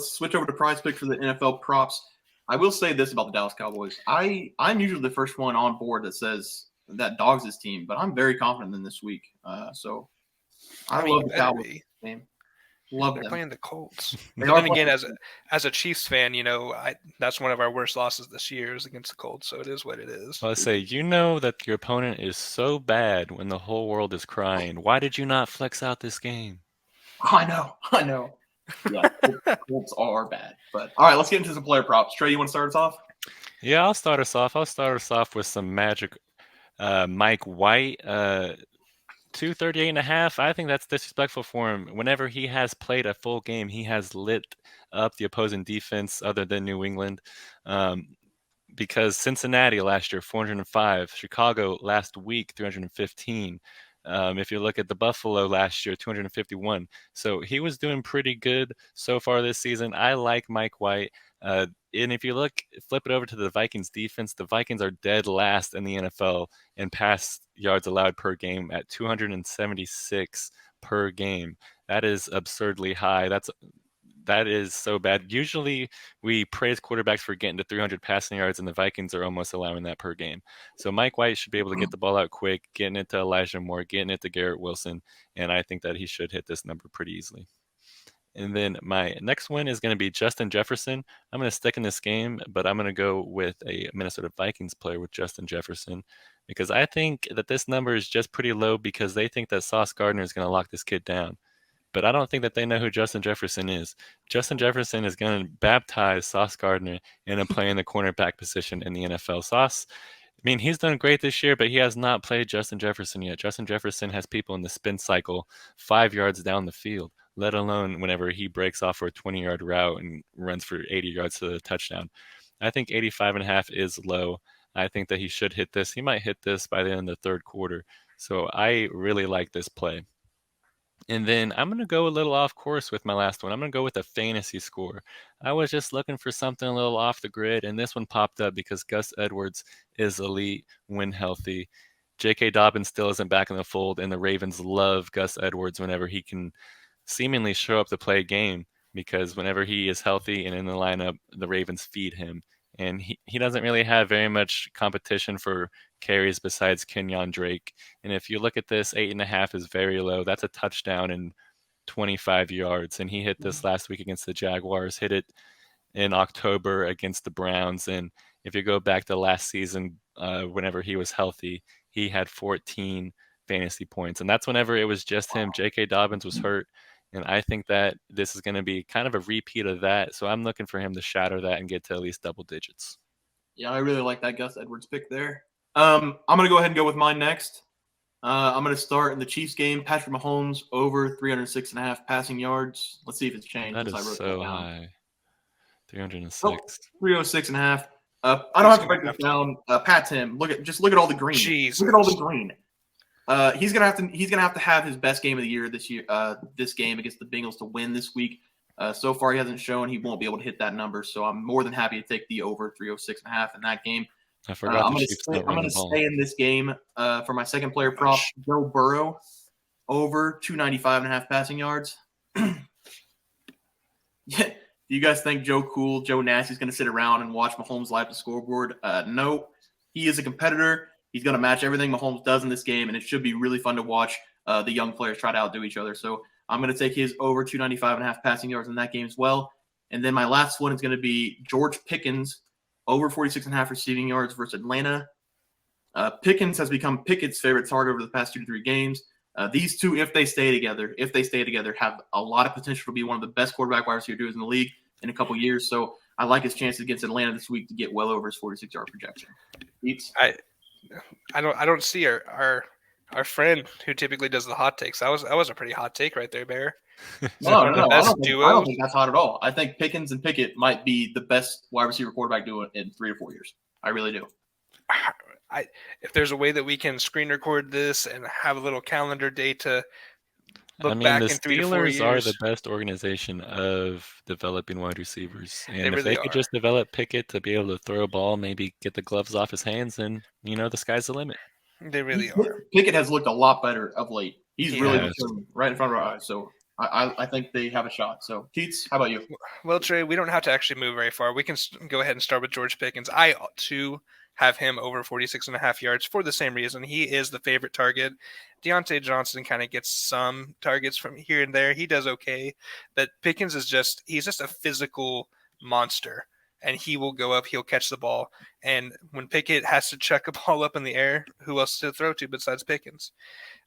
switch over to Prize Pick for the NFL props. I will say this about the Dallas Cowboys. I'm usually the first one on board that says that dogs this team, but I'm very confident in this week. So I love the Cowboys game. Love They're them. playing the Colts. They But are then again, playing- as a Chiefs fan, that's one of our worst losses this year is against the Colts, so it is what it is. Well, I say, you know that your opponent is so bad when the whole world is crying. Why did you not flex out this game? I know. Yeah, the Colts are bad. But all right, let's get into some player props. Trey, you want to start us off? Yeah, I'll start us off. I'll start us off with some magic. Mike White, 238.5. I think that's disrespectful for him. Whenever he has played a full game, he has lit up the opposing defense other than New England. Because Cincinnati last year, 405. Chicago last week, 315. If you look at the Buffalo last year, 251. So he was doing pretty good so far this season. I like Mike White. And if you flip it over to the Vikings defense, the Vikings are dead last in the NFL in pass yards allowed per game at 276 per game. That is absurdly high. That is so bad. Usually we praise quarterbacks for getting to 300 passing yards, and the Vikings are almost allowing that per game. So Mike White should be able to get the ball out quick, getting it to Elijah Moore, getting it to Garrett Wilson, and I think that he should hit this number pretty easily. And then my next one is going to be Justin Jefferson. I'm going to stick in this game, but I'm going to go with a Minnesota Vikings player with Justin Jefferson because I think that this number is just pretty low because they think that Sauce Gardner is going to lock this kid down. But I don't think that they know who Justin Jefferson is. Justin Jefferson is going to baptize Sauce Gardner into playing the cornerback position in the NFL. Sauce, I mean, he's done great this year, but he has not played Justin Jefferson yet. Justin Jefferson has people in the spin cycle 5 yards down the field, let alone whenever he breaks off for a 20-yard route and runs for 80 yards to the touchdown. I think 85.5 is low. I think that he should hit this. He might hit this by the end of the third quarter. So I really like this play. And then I'm going to go a little off course with my last one. I'm going to go with a fantasy score. I was just looking for something a little off the grid, and this one popped up because Gus Edwards is elite when healthy. J.K. Dobbins still isn't back in the fold, and the Ravens love Gus Edwards whenever he can seemingly show up to play a game because whenever he is healthy and in the lineup, the Ravens feed him. And he doesn't really have very much competition for carries besides Kenyon Drake. And if you look at this, 8.5 is very low. That's a touchdown and 25 yards. And he hit this last week against the Jaguars, hit it in October against the Browns. And if you go back to last season, whenever he was healthy, he had 14 fantasy points. And that's whenever it was just him. J.K. Dobbins was hurt. And I think that this is going to be kind of a repeat of that. So I'm looking for him to shatter that and get to at least double digits. Yeah, I really like that Gus Edwards pick there. I'm going to go ahead and go with mine next. I'm going to start in the Chiefs game. Patrick Mahomes over 306.5 passing yards. Let's see if it's changed. That is so high. 306. Oh, 306.5. I don't have to break this down. Pat Tim, look at all the green. Jesus. Look at all the green. He's gonna have to have his best game of the year this year. This game against the Bengals to win this week. So far, he hasn't shown he won't be able to hit that number. So I'm more than happy to take the over 306.5 in that game. I forgot. I'm going to stay in this game for my second player prop. Joe Burrow over 295.5 passing yards. Yeah. Do you guys think Joe Nasty is going to sit around and watch Mahomes light up the scoreboard? No. He is a competitor. He's going to match everything Mahomes does in this game, and it should be really fun to watch the young players try to outdo each other. So I'm going to take his over 295.5 passing yards in that game as well. And then my last one is going to be George Pickens over 46.5 receiving yards versus Atlanta. Pickens has become Pickett's favorite target over the past 2 to 3 games. These two, if they stay together, have a lot of potential to be one of the best quarterback wide receiver duos in the league in a couple years. So I like his chances against Atlanta this week to get well over his 46-yard projection. Teats? I don't see our friend who typically does the hot takes. That was a pretty hot take right there, Bear. No. I don't think that's hot at all. I think Pickens and Pickett might be the best wide receiver quarterback duo in 3 or 4 years. I really do. If there's a way that we can screen record this and have a little calendar day to look back in 3 to 4 years. The Steelers are the best organization of developing wide receivers. And if they could just develop Pickett to be able to throw a ball, maybe get the gloves off his hands, then, the sky's the limit. They really are. Pickett has looked a lot better of late. He's really right in front of our eyes. So I think they have a shot. So, Teats, how about you? Well, Trey, we don't have to actually move very far. We can go ahead and start with George Pickens. I, too, have him over 46.5 yards for the same reason. He is the favorite target. Deontay Johnson kind of gets some targets from here and there. He does okay. But Pickens is he's just a physical monster. And he will go up, he'll catch the ball. And when Pickett has to chuck a ball up in the air, who else to throw to besides Pickens?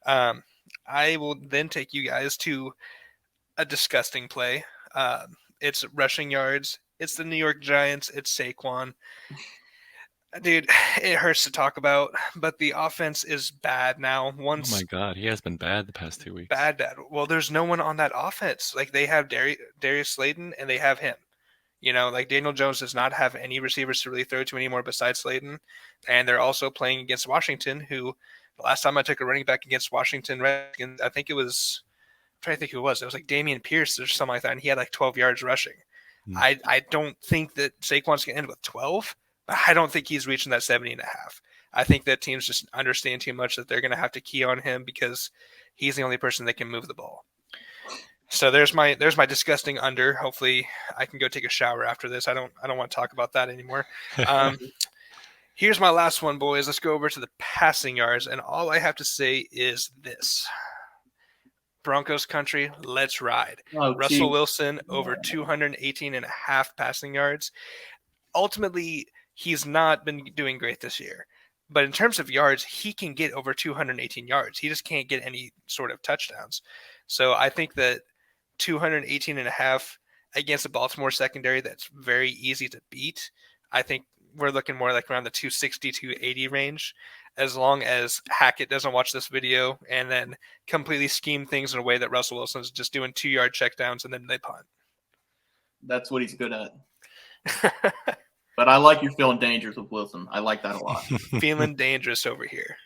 I will then take you guys to a disgusting play. It's rushing yards. It's the New York Giants. It's Saquon. Dude, it hurts to talk about, but the offense is bad now. Oh my God, he has been bad the past 2 weeks. Bad. Well, there's no one on that offense. Like, they have Darius Slayton, and they have him. You know, like, Daniel Jones does not have any receivers to really throw to anymore besides Slayton. And they're also playing against Washington, who the last time I took a running back against Washington Redskins, I think it was – I'm trying to think who it was. It was like Damian Pierce or something like that, and he had like 12 yards rushing. I don't think that Saquon's going to end with 12, but I don't think he's reaching that 70.5. I think that teams just understand too much that they're going to have to key on him because he's the only person that can move the ball. So there's my disgusting under. Hopefully I can go take a shower after this. I don't want to talk about that anymore. Here's my last one, boys. Let's go over to the passing yards, and all I have to say is this. Broncos country, let's ride. Russell Wilson over 218.5 passing yards. Ultimately, he's not been doing great this year. But in terms of yards, he can get over 218 yards. He just can't get any sort of touchdowns. So I think that 218.5 against a Baltimore secondary that's very easy to beat. I think we're looking more like around the 260, 280 range. As long as Hackett doesn't watch this video and then completely scheme things in a way that Russell Wilson's just doing 2-yard checkdowns and then they punt. That's what he's good at. But I like you're feeling dangerous with Wilson. I like that a lot. Feeling dangerous over here.